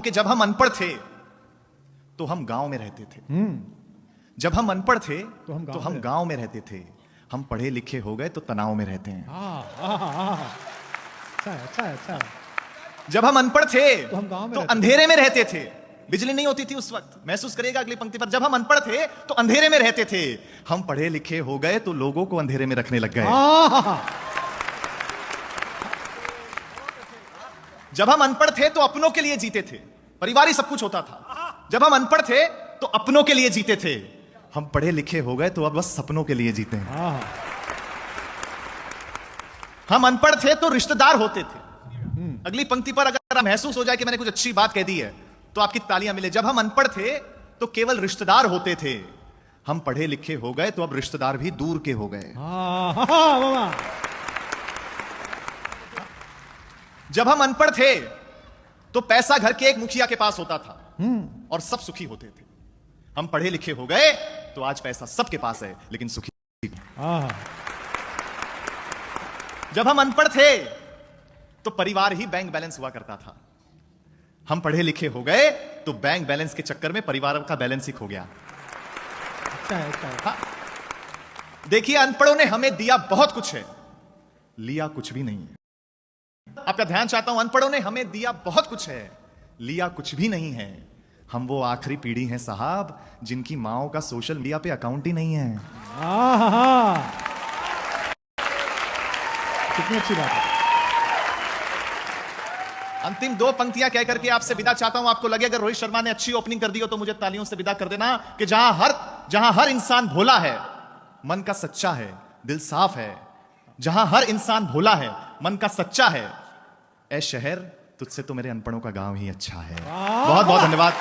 कि जब हम अनपढ़ थे तो हम गांव में रहते थे। जब हम अनपढ़ थे तो हम गांव में रहते थे। हम पढ़े लिखे हो गए तो तनाव में रहते हैं। अच्छा। जब हम अनपढ़ थे तो हम गांव में तो रहते अंधेरे में रहते थे। बिजली नहीं होती थी उस वक्त, महसूस करिएगा अगली पंक्ति पर। जब हम अनपढ़ थे तो अंधेरे में रहते थे। हम पढ़े लिखे हो गए तो लोगों को अंधेरे में रखने लग गए। जब हम अनपढ़ थे तो अपनों के लिए जीते थे, परिवार ही सब कुछ होता था। जब हम अनपढ़ थे तो अपनों के लिए जीते थे। हम पढ़े लिखे हो गए तो अब बस सपनों के लिए जीते हैं। हम अनपढ़ थे तो रिश्तेदार होते थे। अगली पंक्ति पर अगर महसूस हो जाए कि मैंने कुछ अच्छी बात कह दी है तो आपकी तालियां मिले। जब हम अनपढ़ थे तो केवल रिश्तेदार होते थे। हम पढ़े लिखे हो गए तो अब रिश्तेदार भी दूर के हो गए। जब हम अनपढ़ थे तो पैसा घर के एक मुखिया के पास होता था और सब सुखी होते थे। हम पढ़े लिखे हो गए तो आज पैसा सबके पास है लेकिन सुखी। जब हम अनपढ़ थे तो परिवार ही बैंक बैलेंस हुआ करता था। हम पढ़े लिखे हो गए तो बैंक बैलेंस के चक्कर में परिवार का बैलेंस ही खो गया। हाँ। देखिए, अनपढ़ों ने हमें दिया बहुत कुछ है, लिया कुछ भी नहीं है। आपका ध्यान चाहता हूं, अनपढ़ों ने हमें दिया बहुत कुछ है, लिया कुछ भी नहीं है। हम वो आखिरी पीढ़ी हैं साहब जिनकी माओ का सोशल मीडिया पे अकाउंट ही नहीं है। कितनी अच्छी बात है। अंतिम दो पंक्तियां कह करके आपसे विदा चाहता हूं। आपको लगे अगर रोहित शर्मा ने अच्छी ओपनिंग कर दी हो तो मुझे तालियों से विदा कर देना कि जहां हर इंसान भोला है, मन का सच्चा है, दिल साफ है। जहां हर इंसान भोला है, मन का सच्चा है, ऐ शहर तुझसे तो मेरे अनपढ़ों का गांव ही अच्छा है। बहुत बहुत धन्यवाद।